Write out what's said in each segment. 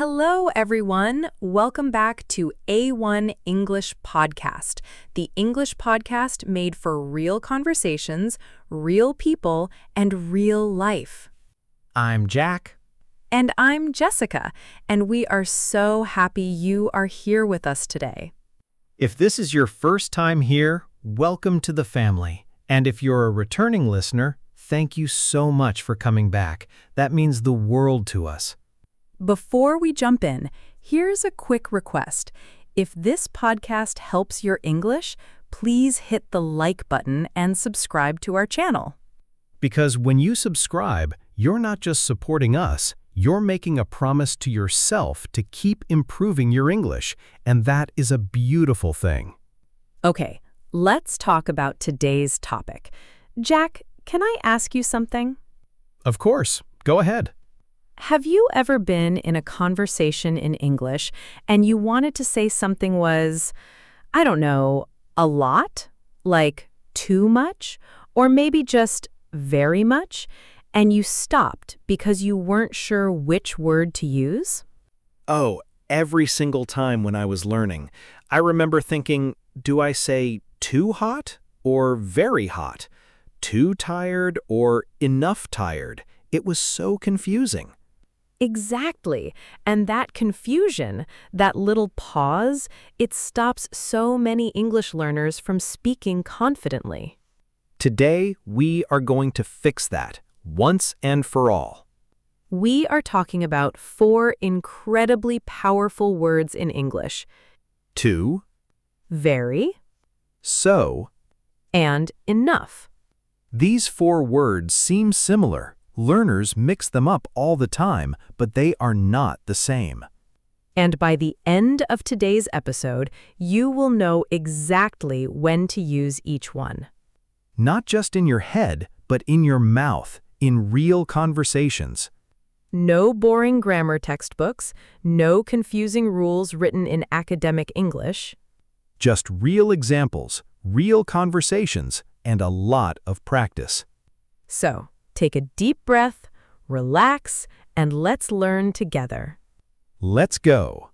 Hello, everyone. Welcome back to A1 English Podcast, the English podcast made for real conversations, real people, and real life. I'm Jack. And I'm Jessica, and we are so happy you are here with us today. If this is your first time here, welcome to the family. And if you're a returning listener, thank you so much for coming back. That means the world to us. Before we jump in, here's a quick request. If this podcast helps your English, please hit the like button and subscribe to our channel. Because when you subscribe, you're not just supporting us, you're making a promise to yourself to keep improving your English, and that is a beautiful thing. Okay, let's talk about today's topic. Jack, can I ask you something? Of course, go ahead. Have you ever been in a conversation in English and you wanted to say something was, I don't know, a lot? Like too much? Or maybe just very much? And you stopped because you weren't sure which word to use? Oh, every single time when I was learning, I remember thinking, do I say too hot or very hot? Too tired or enough tired? It was so confusing. Exactly. And that confusion, that little pause, it stops so many English learners from speaking confidently. Today, we are going to fix that once and for all. We are talking about 4 incredibly powerful words in English. Too, Very so. and enough. These 4 words seem similar. Learners mix them up all the time, but they are not the same. And by the end of today's episode, you will know exactly when to use each one. Not just in your head, but in your mouth, in real conversations. No boring grammar textbooks, no confusing rules written in academic English. Just real examples, real conversations, and a lot of practice. So, take a deep breath, relax, and let's learn together. Let's go.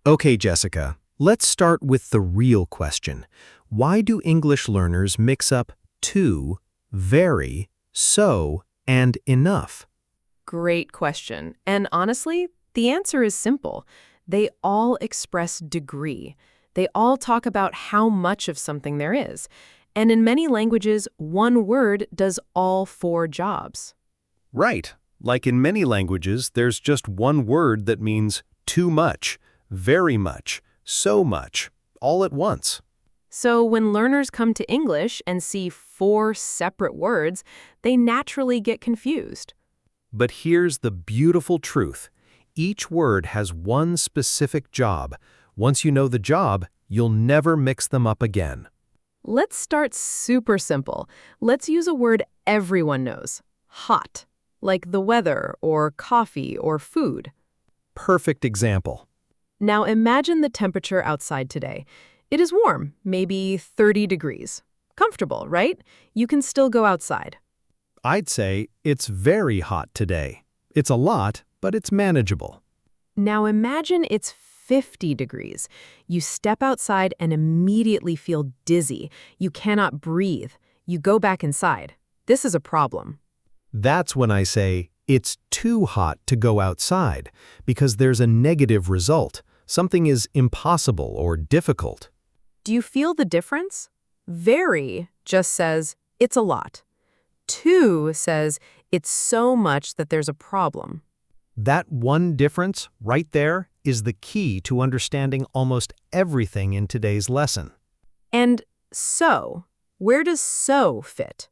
Okay, Jessica, let's start with the real question. Why do English learners mix up too, very, so, and enough? Great question. And honestly, the answer is simple. They all express degree. They all talk about how much of something there is. And in many languages, one word does all 4 jobs. Right. Like in many languages, there's just one word that means too much, very much, so much, all at once. So when learners come to English and see 4 separate words, they naturally get confused. But here's the beautiful truth. Each word has one specific job. Once you know the job, you'll never mix them up again. Let's start super simple. Let's use a word everyone knows, hot, like the weather or coffee or food. Perfect example. Now imagine the temperature outside today. It is warm, maybe 30 degrees. Comfortable, right? You can still go outside. I'd say it's very hot today. It's a lot, but it's manageable. Now imagine it's 50 degrees. You step outside and immediately feel dizzy. You cannot breathe. You go back inside. This is a problem. That's when I say it's too hot to go outside, because there's a negative result. Something is impossible or difficult. Do you feel the difference? Very just says, it's a lot. Too says, it's so much that there's a problem. That one difference right there is the key to understanding almost everything in today's lesson. And so, where does so fit?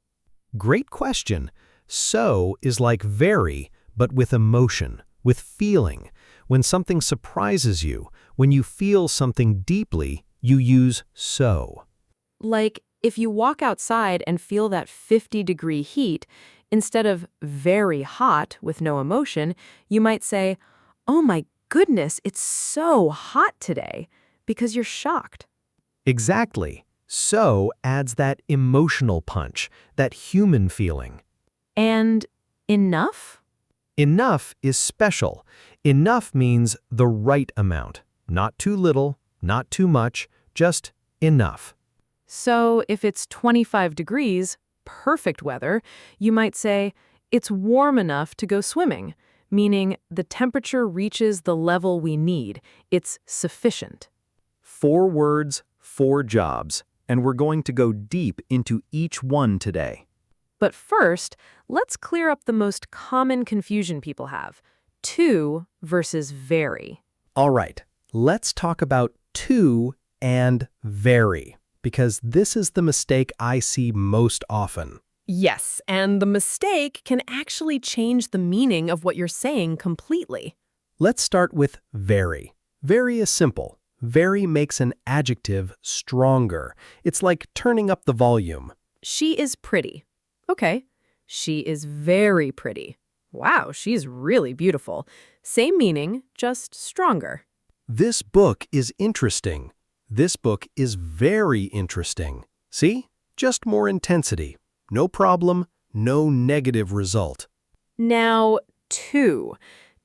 Great question. So is like very, but with emotion, with feeling. When something surprises you, when you feel something deeply, you use so. Like, if you walk outside and feel that 50-degree heat, instead of very hot with no emotion, you might say, oh my goodness, it's so hot today, because you're shocked. Exactly. So adds that emotional punch, that human feeling. And enough? Enough is special. Enough means the right amount. Not too little, not too much, just enough. So if it's 25 degrees, perfect weather, you might say, it's warm enough to go swimming, meaning the temperature reaches the level we need. It's sufficient. 4 words, 4 jobs, and we're going to go deep into each one today. But first, let's clear up the most common confusion people have. To versus very. All right, let's talk about to and very, because this is the mistake I see most often. Yes, and the mistake can actually change the meaning of what you're saying completely. Let's start with very. Very is simple. Very makes an adjective stronger. It's like turning up the volume. She is pretty. Okay. She is very pretty. Wow, she's really beautiful. Same meaning, just stronger. This book is interesting. This book is very interesting. See? Just more intensity. No problem, no negative result. Now, to.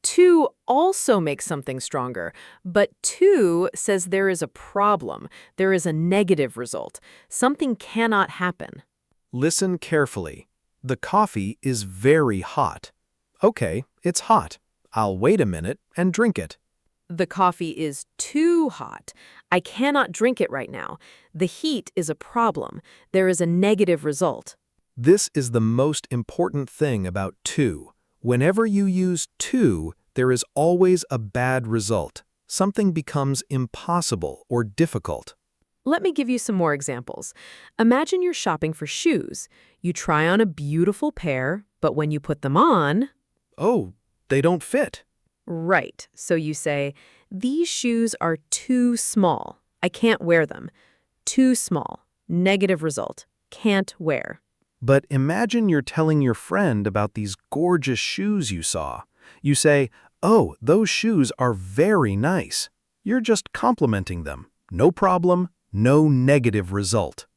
To also makes something stronger, but to says there is a problem. There is a negative result. Something cannot happen. Listen carefully. The coffee is very hot. Okay, it's hot. I'll wait a minute and drink it. The coffee is too hot. I cannot drink it right now. The heat is a problem. There is a negative result. This is the most important thing about to. Whenever you use to, there is always a bad result. Something becomes impossible or difficult. Let me give you some more examples. Imagine you're shopping for shoes. You try on a beautiful pair, but when you put them on... Oh, they don't fit. Right. So you say, these shoes are too small. I can't wear them. Too small. Negative result. Can't wear. But imagine you're telling your friend about these gorgeous shoes you saw. You say, oh, those shoes are very nice. You're just complimenting them. No problem, no negative result.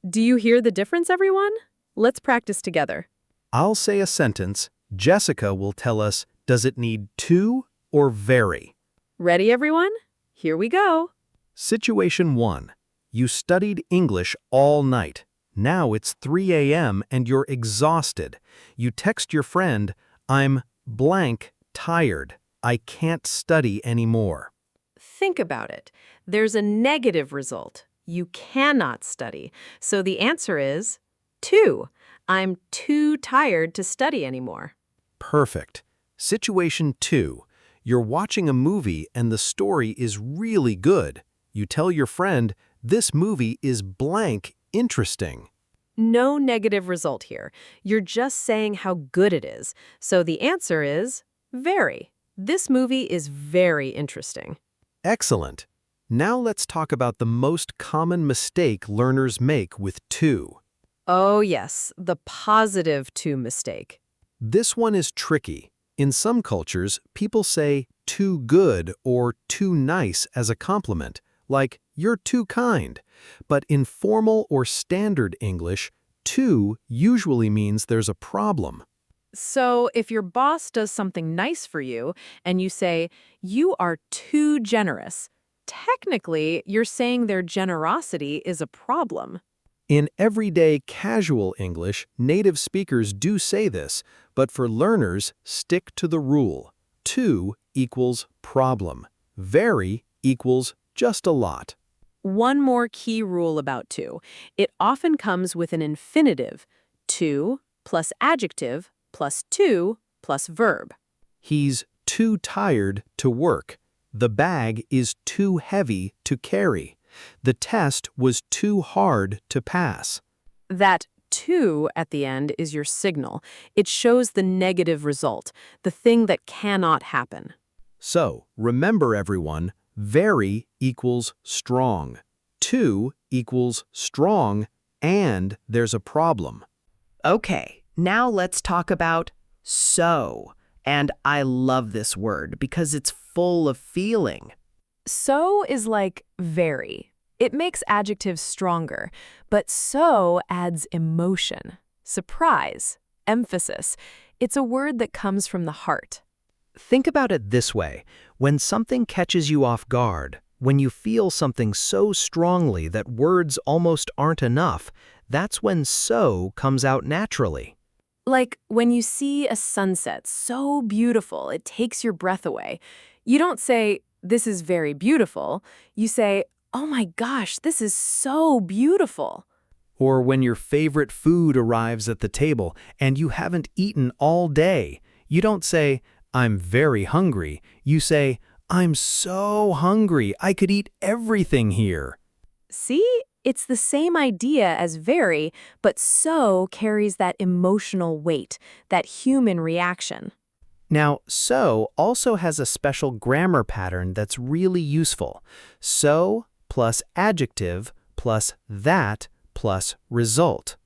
Do you hear the difference, everyone? Let's practice together. I'll say a sentence. Jessica will tell us, does it need to or very? Ready, everyone? Here we go. Situation 1. You studied English all night. Now it's 3 a.m. and you're exhausted. You text your friend, I'm blank tired. I can't study anymore. Think about it. There's a negative result. You cannot study. So the answer is too. I'm too tired to study anymore. Perfect. Situation 2. You're watching a movie and the story is really good. You tell your friend, this movie is blank interesting. No negative result here. You're just saying how good it is. So the answer is very. This movie is very interesting. Excellent. Now let's talk about the most common mistake learners make with to. Oh yes, the positive to mistake. This one is tricky. In some cultures, people say too good or too nice as a compliment, like you're too kind. But in formal or standard English, too usually means there's a problem. So if your boss does something nice for you and you say, you are too generous, technically you're saying their generosity is a problem. In everyday casual English, native speakers do say this, but for learners, stick to the rule. Too equals problem. Very equals just a lot. One more key rule about to. It often comes with an infinitive, to plus adjective plus to plus verb. He's too tired to work. The bag is too heavy to carry. The test was too hard to pass. That to at the end is your signal. It shows the negative result, the thing that cannot happen. So, remember everyone, very equals strong. Too equals strong, and there's a problem. Okay, now let's talk about so. And I love this word because it's full of feeling. So is like very. It makes adjectives stronger, but so adds emotion, surprise, emphasis. It's a word that comes from the heart. Think about it this way. When something catches you off guard, when you feel something so strongly that words almost aren't enough, that's when so comes out naturally. Like when you see a sunset so beautiful, it takes your breath away. You don't say, "This is very beautiful." You say, "Oh my gosh, this is so beautiful." Or when your favorite food arrives at the table and you haven't eaten all day, you don't say, "I'm very hungry." You say, "I'm so hungry, I could eat everything here." See? It's the same idea as very, but so carries that emotional weight, that human reaction. Now, so also has a special grammar pattern that's really useful. So plus adjective plus that plus result.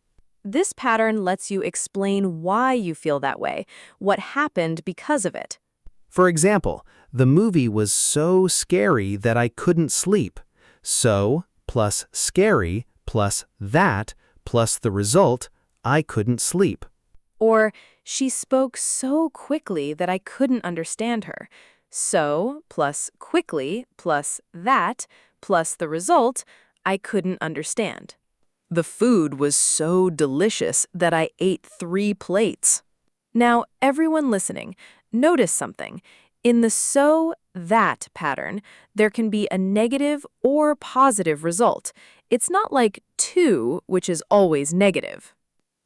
This pattern lets you explain why you feel that way, what happened because of it. For example, the movie was so scary that I couldn't sleep. So plus scary plus that plus the result, I couldn't sleep. Or, she spoke so quickly that I couldn't understand her. So plus quickly plus that plus the result, I couldn't understand. The food was so delicious that I ate 3 plates. Now, everyone listening, notice something. In the so-that pattern, there can be a negative or positive result. It's not like to, which is always negative.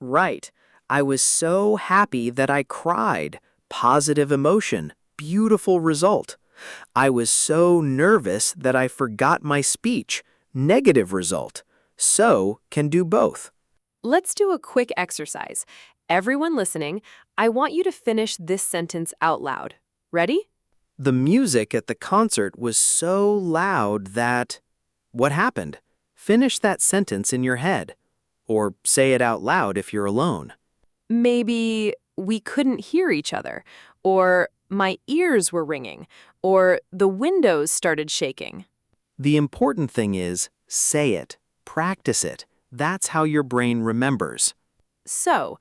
Right. I was so happy that I cried. Positive emotion. Beautiful result. I was so nervous that I forgot my speech. Negative result. So can do both. Let's do a quick exercise. Everyone listening, I want you to finish this sentence out loud. Ready? The music at the concert was so loud that... What happened? Finish that sentence in your head. Or say it out loud if you're alone. Maybe we couldn't hear each other, or my ears were ringing, or the windows started shaking. The important thing is, say it. Practice it. That's how your brain remembers. So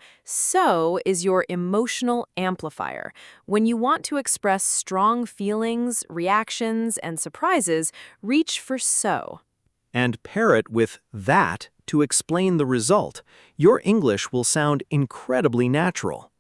is your emotional amplifier. When you want to express strong feelings, reactions, and surprises, reach for so. And pair it with that to explain the result. Your English will sound incredibly natural.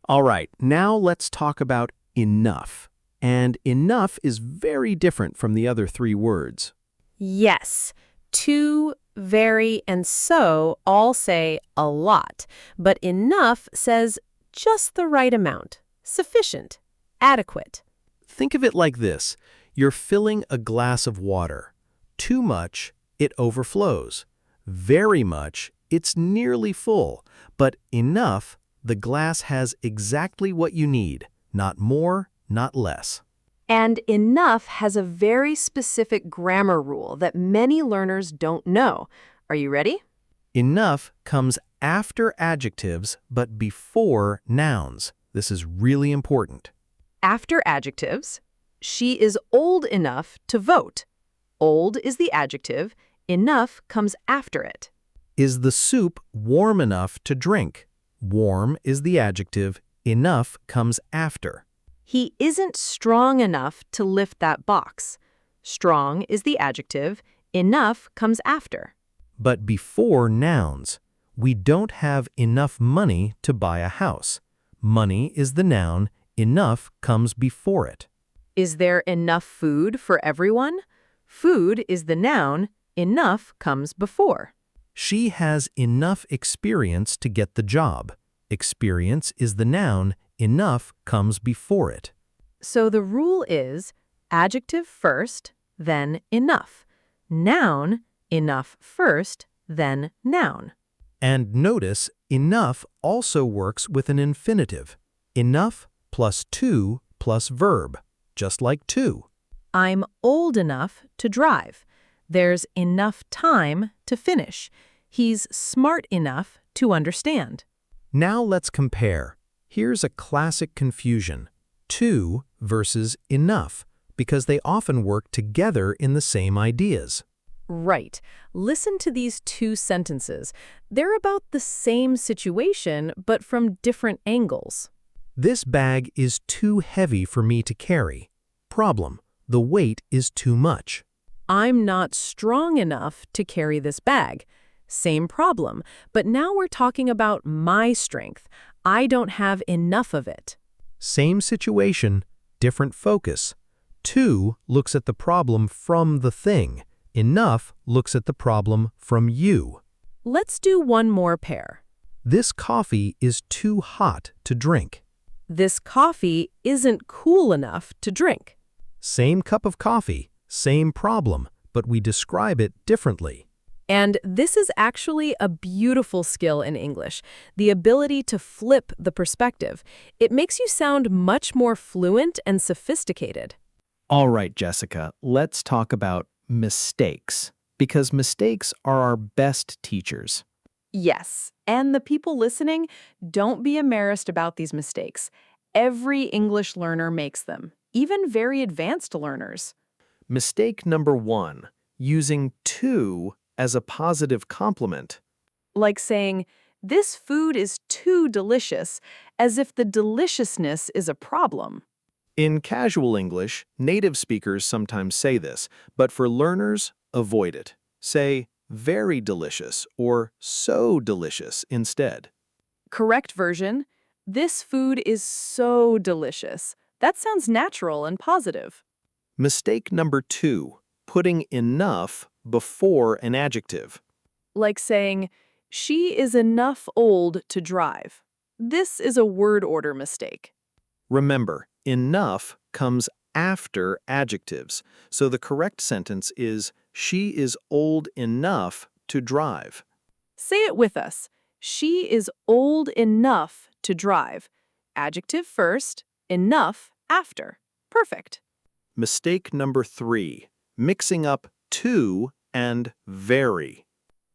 All right, now let's talk about enough. And enough is very different from the other 3 words. Yes, to, very, and so all say a lot, but enough says just the right amount, sufficient, adequate. Think of it like this. You're filling a glass of water. Too much, it overflows. Very much, it's nearly full. But enough, the glass has exactly what you need. Not more, not less. And enough has a very specific grammar rule that many learners don't know. Are you ready? Enough comes after adjectives but before nouns. This is really important. After adjectives, she is old enough to vote. Old is the adjective, enough comes after it. Is the soup warm enough to drink? Warm is the adjective, enough comes after. He isn't strong enough to lift that box. Strong is the adjective, enough comes after. But before nouns, we don't have enough money to buy a house. Money is the noun, enough comes before it. Is there enough food for everyone? Food is the noun, enough comes before. She has enough experience to get the job. Experience is the noun, enough comes before it. So the rule is adjective first, then enough. Noun, enough first, then noun. And notice, enough also works with an infinitive. Enough plus to plus verb, just like to. I'm old enough to drive. There's enough time to finish. He's smart enough to understand. Now let's compare. Here's a classic confusion. To versus enough, because they often work together in the same ideas. Right. Listen to these 2 sentences. They're about the same situation, but from different angles. This bag is too heavy for me to carry. Problem: the weight is too much. I'm not strong enough to carry this bag. Same problem, but now we're talking about my strength. I don't have enough of it. Same situation, different focus. Too looks at the problem from the thing. Enough looks at the problem from you. Let's do one more pair. This coffee is too hot to drink. This coffee isn't cool enough to drink. Same cup of coffee, same problem, but we describe it differently. And this is actually a beautiful skill in English, the ability to flip the perspective. It makes you sound much more fluent and sophisticated. All right, Jessica, let's talk about mistakes, because mistakes are our best teachers. Yes, and the people listening, don't be embarrassed about these mistakes. Every English learner makes them, even very advanced learners. Mistake number 1, using too as a positive compliment. Like saying, this food is too delicious, as if the deliciousness is a problem. In casual English, native speakers sometimes say this, but for learners, avoid it. Say, very delicious or so delicious instead. Correct version, this food is so delicious. That sounds natural and positive. Mistake number 2, putting enough before an adjective. Like saying, she is enough old to drive. This is a word order mistake. Remember, enough comes after adjectives, so the correct sentence is, she is old enough to drive. Say it with us. She is old enough to drive. Adjective first, enough after. Perfect. Mistake number 3, mixing up too and very.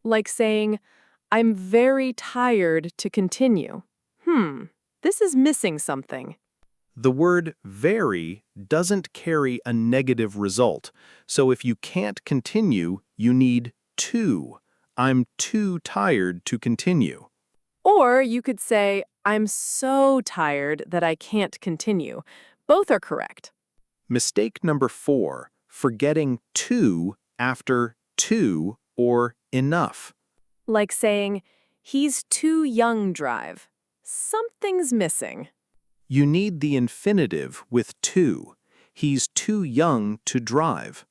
Like saying, I'm very tired to continue. This is missing something. The word very doesn't carry a negative result, so if you can't continue, you need too. I'm too tired to continue. Or you could say, I'm so tired that I can't continue. Both are correct. Mistake number 4, forgetting too after too or enough. Like saying, he's too young drive. Something's missing. You need the infinitive with too. He's too young to drive.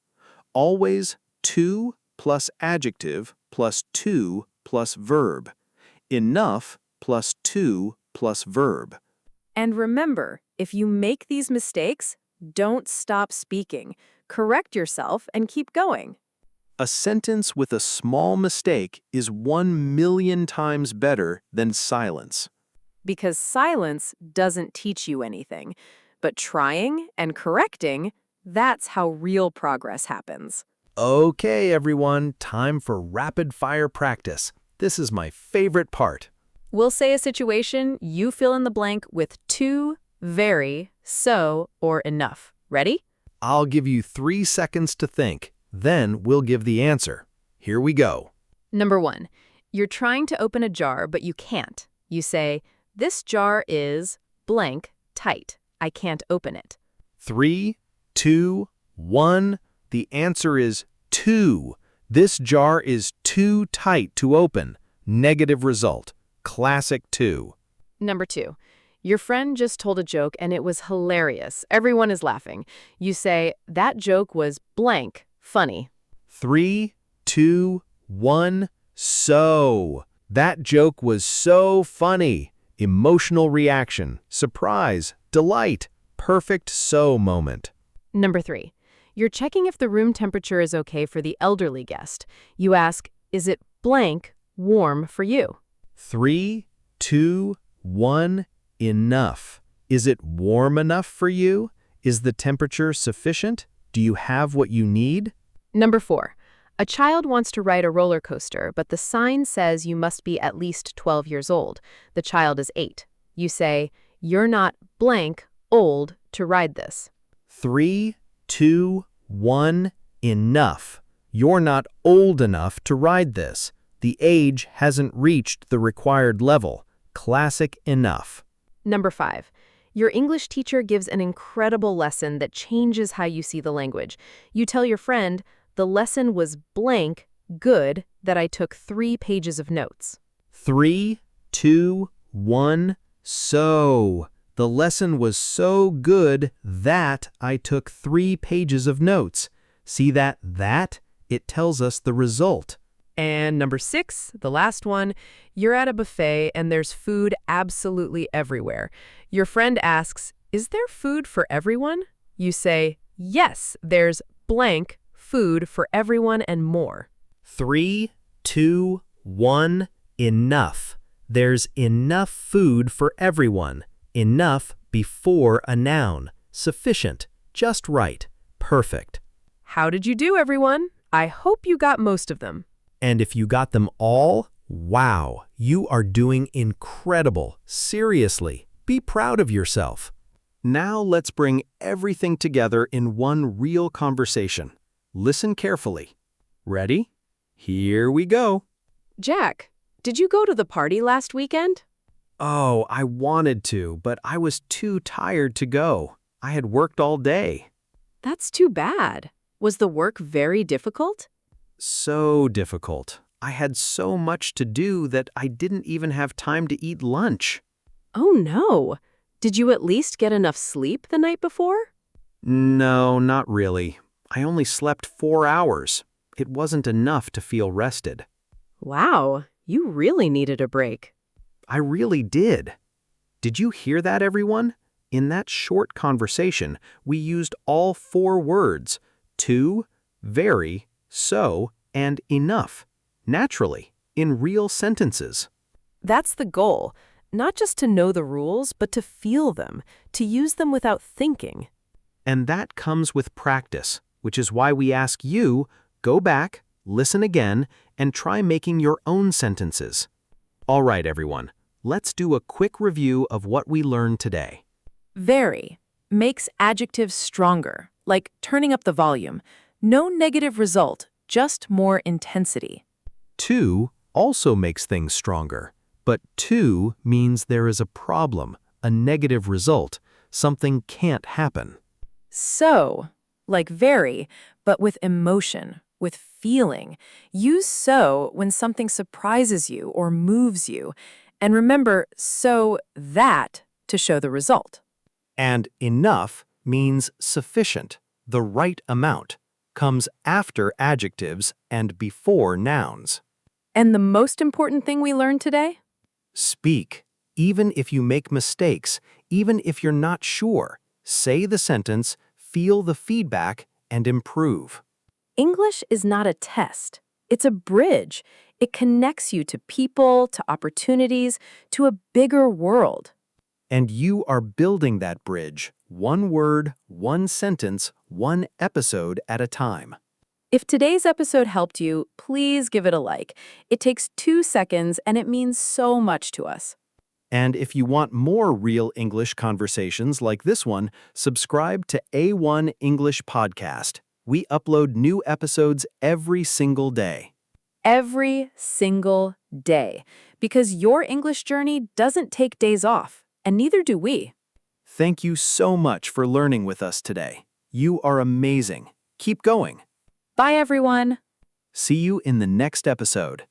Always too plus adjective plus too plus verb. Enough plus too plus verb. And remember, if you make these mistakes, don't stop speaking. Correct yourself and keep going. A sentence with a small mistake is 1,000,000 times better than silence. Because silence doesn't teach you anything. But trying and correcting, that's how real progress happens. Okay, everyone, time for rapid-fire practice. This is my favorite part. We'll say a situation, you fill in the blank with too, very, so, or enough. Ready? I'll give you 3 seconds to think. Then we'll give the answer. Here we go. Number 1, you're trying to open a jar, but you can't. You say, this jar is blank tight. I can't open it. 3, 2, 1. The answer is too. This jar is too tight to open. Negative result. Classic too. Number 2, your friend just told a joke and it was hilarious. Everyone is laughing. You say, that joke was blank funny. 3, 2, 1. So. That joke was so funny. Emotional reaction, surprise, delight, perfect so moment. Number 3, you're checking if the room temperature is okay for the elderly guest. You ask, is it blank warm for you? 3, 2, 1. Enough. Is it warm enough for you? Is the temperature sufficient? Do you have what you need? Number 4, a child wants to ride a roller coaster, but the sign says you must be at least 12 years old. The child is 8. You say, you're not blank old to ride this. 3, 2, 1. Enough. You're not old enough to ride this. The age hasn't reached the required level. Classic enough. Number 5, Your English teacher gives an incredible lesson that changes how you see the language. You tell your friend, the lesson was blank, good, that I took 3 pages of notes. 3, 2, 1, so. The lesson was so good that I took 3 pages of notes. See that? It tells us the result. And number 6, the last one, you're at a buffet and there's food absolutely everywhere. Your friend asks, is there food for everyone? You say, yes, there's blank food for everyone and more. 3, 2, 1, enough. There's enough food for everyone. Enough before a noun. Sufficient. Just right. Perfect. How did you do, everyone? I hope you got most of them. And if you got them all, wow, you are doing incredible. Seriously, be proud of yourself. Now let's bring everything together in one real conversation. Listen carefully. Ready? Here we go. Jack, did you go to the party last weekend? Oh, I wanted to, but I was too tired to go. I had worked all day. That's too bad. Was the work very difficult? So difficult. I had so much to do that I didn't even have time to eat lunch. Oh no. Did you at least get enough sleep the night before? No, not really. I only slept 4 hours. It wasn't enough to feel rested. Wow, you really needed a break. I really did. Did you hear that, everyone? In that short conversation, we used all 4 words, to, very, so, and enough, naturally, in real sentences. That's the goal. Not just to know the rules, but to feel them, to use them without thinking. And that comes with practice, which is why we ask you, go back, listen again, and try making your own sentences. All right, everyone, let's do a quick review of what we learned today. Very makes adjectives stronger, like turning up the volume. No negative result, just more intensity. To also makes things stronger, but to means there is a problem, a negative result, something can't happen. So, like very, but with emotion, with feeling. Use so when something surprises you or moves you. And remember, so that to show the result. And enough means sufficient, the right amount, comes after adjectives and before nouns. And the most important thing we learned today? Speak, even if you make mistakes, even if you're not sure. Say the sentence, feel the feedback, and improve. English is not a test. It's a bridge. It connects you to people, to opportunities, to a bigger world. And you are building that bridge, one word, one sentence, one episode at a time. If today's episode helped you, please give it a like. It takes 2 seconds and it means so much to us. And if you want more real English conversations like this one, subscribe to A1 English Podcast. We upload new episodes every single day. Every single day. Because your English journey doesn't take days off, and neither do we. Thank you so much for learning with us today. You are amazing. Keep going. Bye, everyone. See you in the next episode.